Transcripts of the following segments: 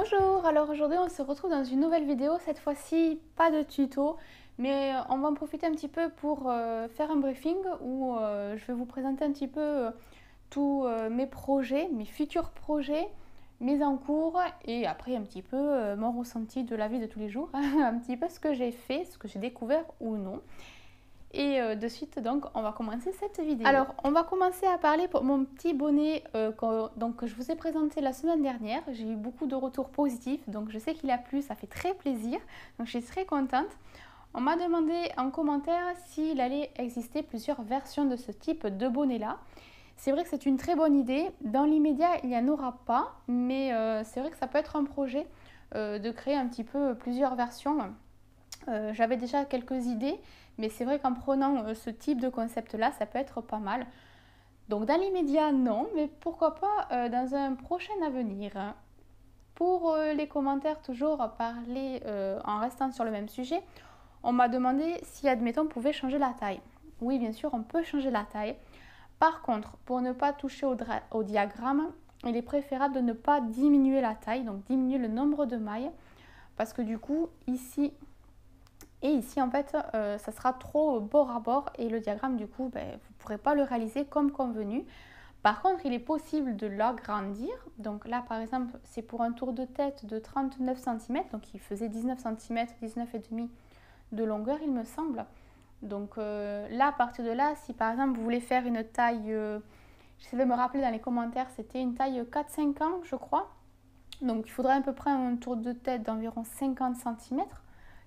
Bonjour, alors aujourd'hui on se retrouve dans une nouvelle vidéo, cette fois-ci pas de tuto, mais on va en profiter un petit peu pour faire un briefing où je vais vous présenter un petit peu tous mes projets, mes futurs projets, mes en cours et après un petit peu mon ressenti de la vie de tous les jours, un petit peu ce que j'ai fait, ce que j'ai découvert ou non. Et de suite, donc, on va commencer cette vidéo. Alors, on va commencer à parler pour mon petit bonnet que je vous ai présenté la semaine dernière. J'ai eu beaucoup de retours positifs, donc je sais qu'il a plu, ça fait très plaisir. Donc, je suis très contente. On m'a demandé en commentaire s'il allait exister plusieurs versions de ce type de bonnet-là. C'est vrai que c'est une très bonne idée. Dans l'immédiat, il n'y en aura pas, mais c'est vrai que ça peut être un projet de créer un petit peu plusieurs versions. J'avais déjà quelques idées, mais c'est vrai qu'en prenant ce type de concept-là, ça peut être pas mal. Donc dans l'immédiat, non, mais pourquoi pas dans un prochain avenir. Pour les commentaires, toujours parler en restant sur le même sujet, on m'a demandé si, admettons, on pouvait changer la taille. Oui, bien sûr, on peut changer la taille. Par contre, pour ne pas toucher au diagramme, il est préférable de ne pas diminuer la taille, donc diminuer le nombre de mailles, parce que du coup, ici et ici, en fait, ça sera trop bord à bord et le diagramme, du coup, vous ne pourrez pas le réaliser comme convenu. Par contre, il est possible de l'agrandir. Donc là, par exemple, c'est pour un tour de tête de 39 cm. Donc il faisait 19 cm, 19,5 de longueur, il me semble. Donc là, à partir de là, si par exemple, vous voulez faire une taille, j'essaie de me rappeler dans les commentaires, c'était une taille 4-5 ans, je crois. Donc il faudrait à peu près un tour de tête d'environ 50 cm.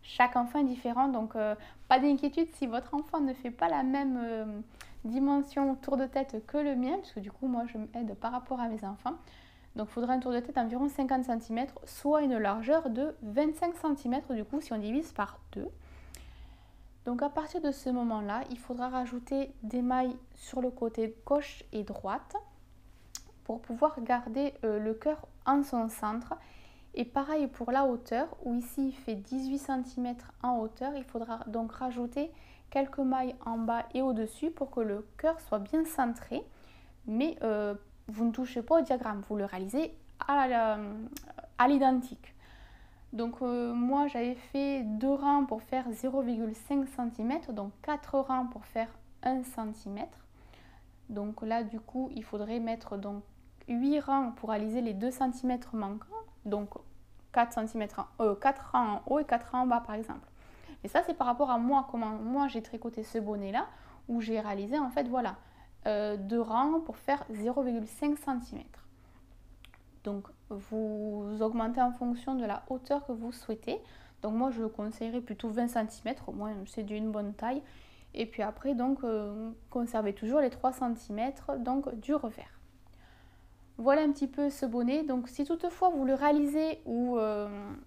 Chaque enfant est différent, donc pas d'inquiétude si votre enfant ne fait pas la même dimension tour de tête que le mien, parce que du coup moi je m'aide par rapport à mes enfants. Donc il faudrait un tour de tête d'environ 50 cm, soit une largeur de 25 cm du coup si on divise par 2. Donc à partir de ce moment-là, il faudra rajouter des mailles sur le côté gauche et droite pour pouvoir garder le cœur en son centre. Et pareil pour la hauteur, où ici il fait 18 cm en hauteur, il faudra donc rajouter quelques mailles en bas et au-dessus pour que le cœur soit bien centré. Mais vous ne touchez pas au diagramme, vous le réalisez à l'identique. Donc moi j'avais fait 2 rangs pour faire 0,5 cm, donc 4 rangs pour faire 1 cm. Donc là du coup il faudrait mettre donc 8 rangs pour réaliser les 2 cm manquants. Donc 4 rangs en haut et 4 rangs en bas par exemple. Et ça c'est par rapport à moi, comment moi j'ai tricoté ce bonnet là, où j'ai réalisé en fait voilà 2 rangs pour faire 0,5 cm. Donc vous augmentez en fonction de la hauteur que vous souhaitez. Donc moi je conseillerais plutôt 20 cm, au moins c'est d'une bonne taille. Et puis après donc conservez toujours les 3 cm donc du revers. Voilà un petit peu ce bonnet. Donc si toutefois vous le réalisez ou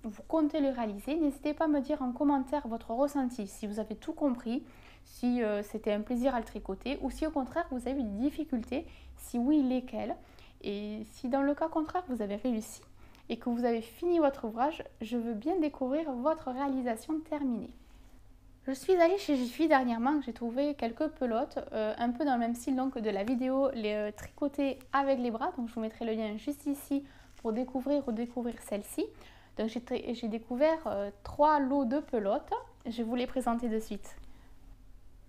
vous comptez le réaliser, n'hésitez pas à me dire en commentaire votre ressenti, si vous avez tout compris, si c'était un plaisir à le tricoter ou si au contraire vous avez eu des difficultés, si oui lesquelles. Et si dans le cas contraire vous avez réussi et que vous avez fini votre ouvrage, je veux bien découvrir votre réalisation terminée. Je suis allée chez Jiffy dernièrement, j'ai trouvé quelques pelotes, un peu dans le même style donc de la vidéo, les tricoter avec les bras. Donc je vous mettrai le lien juste ici pour découvrir ou découvrir celle-ci. Donc j'ai découvert 3 lots de pelotes, je vais vous les présenter de suite.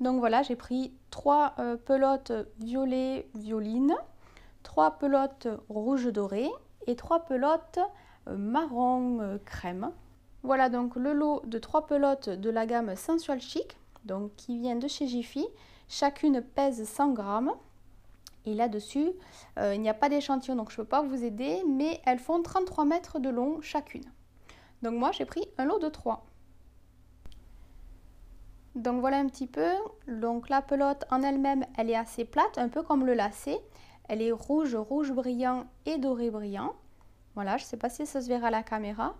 Donc voilà, j'ai pris 3 pelotes violet violine, 3 pelotes rouge doré et 3 pelotes marron crème. Voilà donc le lot de 3 pelotes de la gamme Sensual Chic, donc qui vient de chez Jiffy. Chacune pèse 100 grammes. Et là-dessus, il n'y a pas d'échantillon, donc je ne peux pas vous aider, mais elles font 33 mètres de long chacune. Donc moi, j'ai pris un lot de 3. Donc voilà un petit peu. Donc la pelote en elle-même, elle est assez plate, un peu comme le lacet. Elle est rouge, rouge brillant et doré brillant. Voilà, je ne sais pas si ça se verra à la caméra.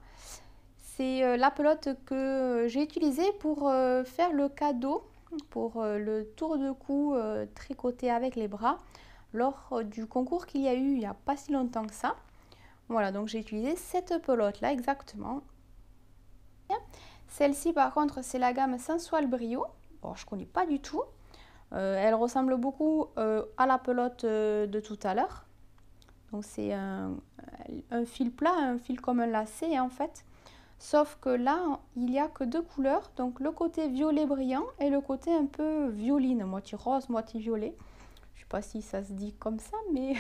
C'est la pelote que j'ai utilisée pour faire le cadeau, pour le tour de cou tricoté avec les bras, lors du concours qu'il y a eu il n'y a pas si longtemps que ça. Voilà, donc j'ai utilisé cette pelote-là exactement. Celle-ci, par contre, c'est la gamme Sensual Brio. Bon, je ne connais pas du tout. Elle ressemble beaucoup à la pelote de tout à l'heure. Donc c'est un fil plat, un fil comme un lacet en fait. Sauf que là, il n'y a que deux couleurs, donc le côté violet brillant et le côté un peu violine, moitié rose, moitié violet. Je ne sais pas si ça se dit comme ça, mais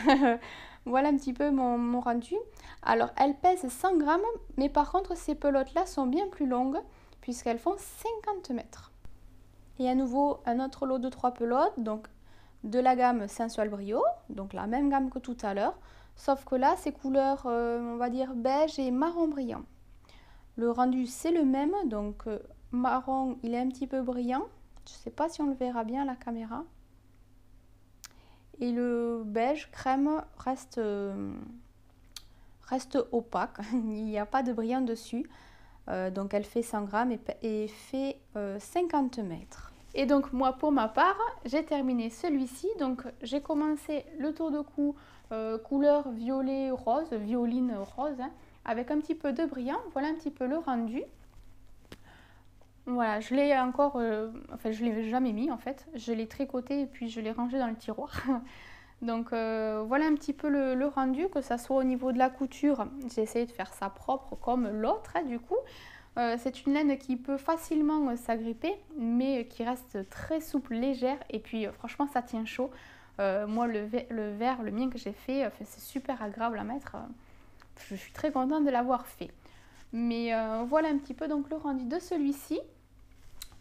voilà un petit peu mon rendu. Alors, elles pèsent 100 grammes, mais par contre, ces pelotes-là sont bien plus longues, puisqu'elles font 50 mètres. Et à nouveau, un autre lot de 3 pelotes, donc de la gamme Sensual Brio, donc la même gamme que tout à l'heure, sauf que là, c'est couleurs, on va dire, beige et marron brillant. Le rendu, c'est le même, donc marron, il est un petit peu brillant. Je ne sais pas si on le verra bien à la caméra. Et le beige crème reste opaque, il n'y a pas de brillant dessus. Donc elle fait 100 grammes et fait 50 mètres. Et donc moi pour ma part, j'ai terminé celui-ci. Donc j'ai commencé le tour de cou couleur violet rose, violine rose, hein, avec un petit peu de brillant. Voilà un petit peu le rendu. Voilà, je l'ai encore, enfin je l'ai jamais mis en fait. Je l'ai tricoté et puis je l'ai rangé dans le tiroir. Donc voilà un petit peu le rendu, que ça soit au niveau de la couture. J'ai essayé de faire ça propre comme l'autre, hein, du coup. C'est une laine qui peut facilement s'agripper, mais qui reste très souple, légère. Et puis franchement, ça tient chaud. Moi, le vert, le mien que j'ai fait, c'est super agréable à mettre. Je suis très contente de l'avoir fait. Mais voilà un petit peu donc le rendu de celui-ci.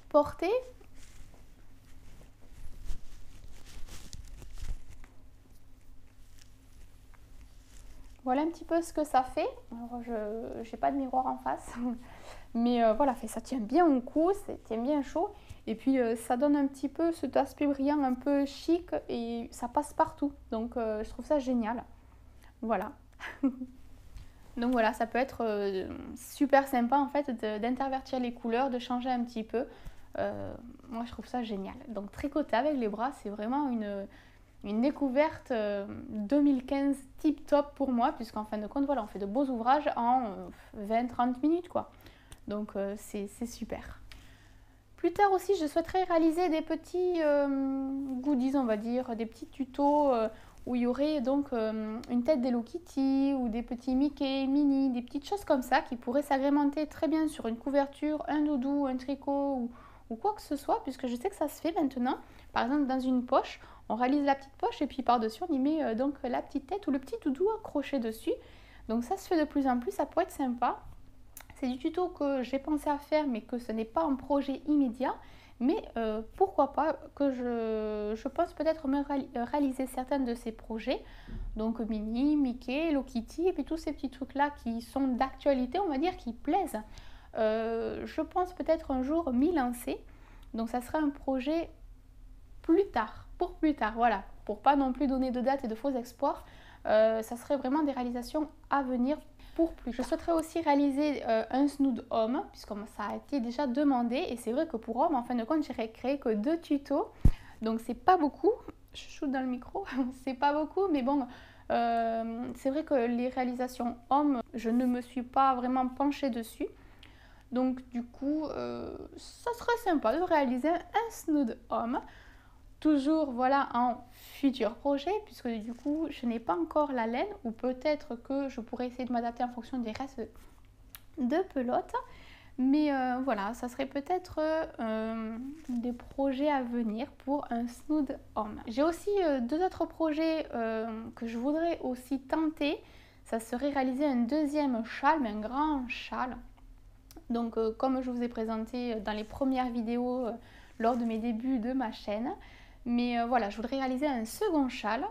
Porté. Voilà un petit peu ce que ça fait. Alors, je n'ai pas de miroir en face. Mais voilà, ça tient bien au cou, ça tient bien chaud. Et puis ça donne un petit peu cet aspect brillant un peu chic et ça passe partout. Donc je trouve ça génial. Voilà. Donc voilà, ça peut être super sympa en fait d'intervertir les couleurs, de changer un petit peu. Moi je trouve ça génial. Donc tricoter avec les bras, c'est vraiment une découverte 2015 tip top pour moi, puisqu'en fin de compte, voilà, on fait de beaux ouvrages en 20-30 minutes quoi. Donc c'est super. Plus tard aussi, je souhaiterais réaliser des petits goodies, on va dire, des petits tutos où il y aurait donc une tête d'Hello Kitty ou des petits Mickey, Minnie, des petites choses comme ça qui pourraient s'agrémenter très bien sur une couverture, un doudou, un tricot ou quoi que ce soit, puisque je sais que ça se fait maintenant. Par exemple, dans une poche, on réalise la petite poche et puis par-dessus, on y met donc la petite tête ou le petit doudou accroché dessus. Donc ça se fait de plus en plus, ça pourrait être sympa. C'est du tuto que j'ai pensé à faire, mais que ce n'est pas un projet immédiat. Mais pourquoi pas, que je pense peut-être me réaliser certains de ces projets. Donc Minnie, Mickey, Hello Kitty, et puis tous ces petits trucs-là qui sont d'actualité, on va dire, qui plaisent. Je pense peut-être un jour m'y lancer. Donc ça sera un projet plus tard, pour plus tard, voilà. Pour pas non plus donner de date et de faux espoirs. Ça serait vraiment des réalisations à venir. Je souhaiterais aussi réaliser un snood homme, puisque ça a été déjà demandé. Et c'est vrai que pour homme, en fin de compte, j'ai créé que 2 tutos. Donc c'est pas beaucoup. Je shoot dans le micro. C'est pas beaucoup, mais bon, c'est vrai que les réalisations hommes, je ne me suis pas vraiment penchée dessus. Donc du coup, ça serait sympa de réaliser un snood homme. Toujours voilà en futur projet, puisque du coup je n'ai pas encore la laine, ou peut-être que je pourrais essayer de m'adapter en fonction des restes de pelote. Mais voilà, ça serait peut-être des projets à venir pour un snood homme. J'ai aussi 2 autres projets que je voudrais aussi tenter. Ça serait réaliser un deuxième châle, mais un grand châle. Donc comme je vous ai présenté dans les premières vidéos lors de mes débuts de ma chaîne. Mais voilà, je voudrais réaliser un second châle.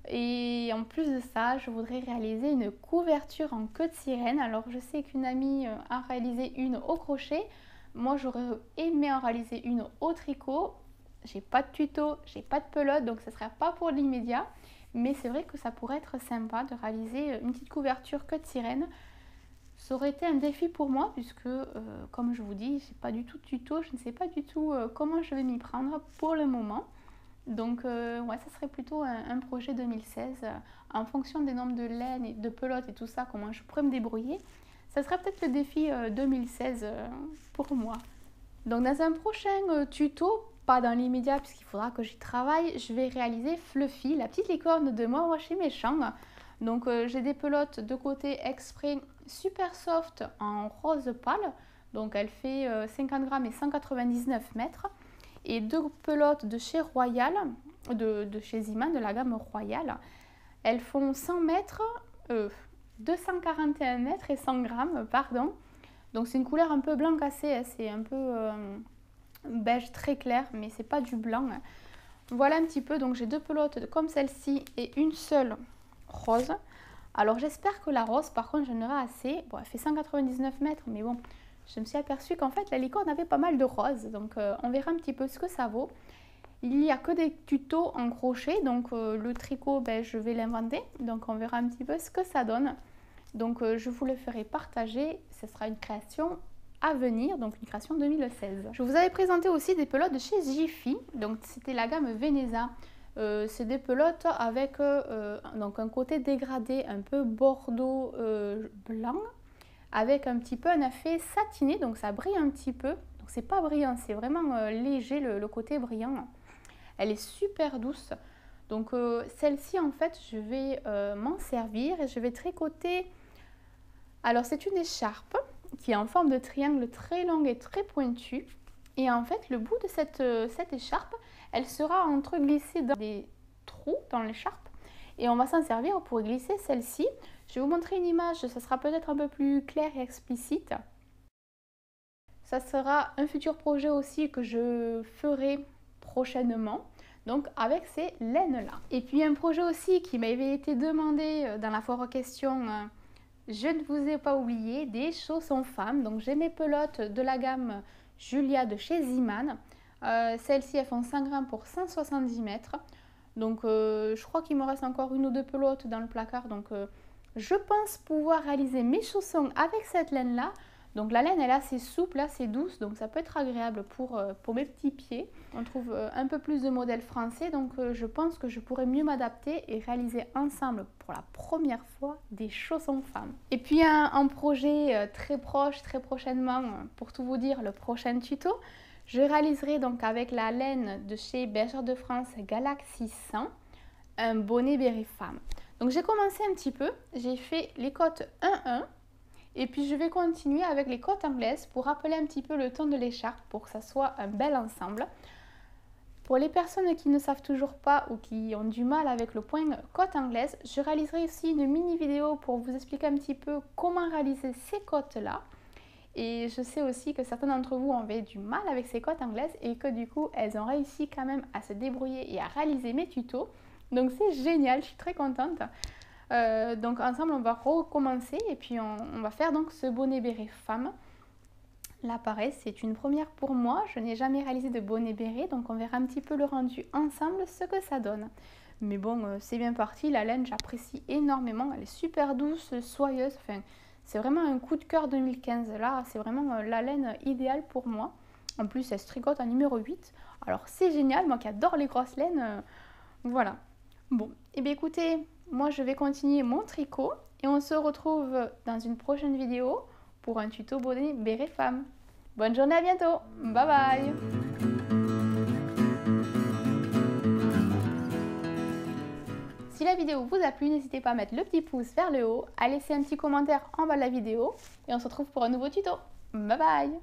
Et en plus de ça, je voudrais réaliser une couverture en queue de sirène. Alors je sais qu'une amie a réalisé une au crochet. Moi j'aurais aimé en réaliser une au tricot. J'ai pas de tuto, j'ai pas de pelote, donc ce ne sera pas pour l'immédiat. Mais c'est vrai que ça pourrait être sympa de réaliser une petite couverture queue de sirène. Ça aurait été un défi pour moi puisque, comme je vous dis, j'ai pas du tout de tuto. Je ne sais pas du tout comment je vais m'y prendre pour le moment. Donc ouais, ça serait plutôt un projet 2016 en fonction des nombres de laine et de pelote et tout ça, comment je pourrais me débrouiller. Ça serait peut-être le défi 2016 pour moi. Donc dans un prochain tuto, pas dans l'immédiat puisqu'il faudra que j'y travaille, je vais réaliser Fluffy, la petite licorne de Moi Moche et Méchant. Donc j'ai des pelotes de côté exprès super soft en rose pâle. Donc elle fait 50 grammes et 199 mètres. Et deux pelotes de chez Royal, de chez Ziman, de la gamme Royal. Elles font 100 mètres, 241 mètres et 100 grammes, pardon. Donc c'est une couleur un peu blanc cassé, hein, c'est un peu beige très clair, mais c'est pas du blanc. Hein. Voilà un petit peu, donc j'ai deux pelotes comme celle-ci et une seule rose. Alors j'espère que la rose, par contre, j'en aurai assez. Bon, elle fait 199 mètres, mais bon, je me suis aperçue qu'en fait la licorne avait pas mal de roses, donc on verra un petit peu ce que ça vaut. Il n'y a que des tutos en crochet, donc le tricot, ben, je vais l'inventer, donc on verra un petit peu ce que ça donne. Donc je vous le ferai partager, ce sera une création à venir, donc une création 2016. Je vous avais présenté aussi des pelotes de chez Jiffy, donc c'était la gamme Veneza. C'est des pelotes avec donc un côté dégradé, un peu bordeaux blanc, avec un petit peu un effet satiné, donc ça brille un petit peu. Donc c'est pas brillant, c'est vraiment léger le côté brillant. Elle est super douce. Donc celle-ci en fait je vais m'en servir et je vais tricoter. Alors c'est une écharpe qui est en forme de triangle très longue et très pointue. Et en fait le bout de cette écharpe, elle sera entreglissée dans des trous dans l'écharpe. Et on va s'en servir pour glisser celle-ci. Je vais vous montrer une image, ça sera peut-être un peu plus clair et explicite. Ça sera un futur projet aussi que je ferai prochainement, donc avec ces laines là. Et puis un projet aussi qui m'avait été demandé dans la foire aux questions, je ne vous ai pas oublié, des chaussons femmes. Donc j'ai mes pelotes de la gamme Julia de chez Ziman. Celles-ci elles font 100 grammes pour 170 mètres. Donc je crois qu'il me reste encore une ou deux pelotes dans le placard, donc je pense pouvoir réaliser mes chaussons avec cette laine là. Donc la laine elle est assez souple, assez douce, donc ça peut être agréable pour mes petits pieds. On trouve un peu plus de modèles français, donc je pense que je pourrais mieux m'adapter et réaliser ensemble pour la première fois des chaussons femmes. Et puis un projet très proche, très prochainement, pour tout vous dire, le prochain tuto, je réaliserai donc avec la laine de chez Bergère de France Galaxy 100 un bonnet béret femme. Donc j'ai commencé un petit peu, j'ai fait les côtes 1-1. Et puis je vais continuer avec les côtes anglaises pour rappeler un petit peu le ton de l'écharpe pour que ça soit un bel ensemble. Pour les personnes qui ne savent toujours pas ou qui ont du mal avec le point côte anglaise, je réaliserai aussi une mini vidéo pour vous expliquer un petit peu comment réaliser ces côtes là. Et je sais aussi que certains d'entre vous avaient du mal avec ces côtes anglaises et que du coup elles ont réussi quand même à se débrouiller et à réaliser mes tutos. Donc c'est génial, je suis très contente. Donc ensemble on va recommencer et puis on va faire donc ce bonnet béret femme. Là pareil, c'est une première pour moi, je n'ai jamais réalisé de bonnet béret, donc on verra un petit peu le rendu ensemble, ce que ça donne. Mais bon, c'est bien parti, la laine j'apprécie énormément, elle est super douce, soyeuse, enfin c'est vraiment un coup de cœur 2015, là c'est vraiment la laine idéale pour moi. En plus elle se tricote en numéro 8, alors c'est génial, moi qui adore les grosses laines, voilà. Bon, et bien écoutez, moi je vais continuer mon tricot et on se retrouve dans une prochaine vidéo pour un tuto bonnet béret femme. Bonne journée, à bientôt, bye bye. Si la vidéo vous a plu, n'hésitez pas à mettre le petit pouce vers le haut, à laisser un petit commentaire en bas de la vidéo et on se retrouve pour un nouveau tuto. Bye bye.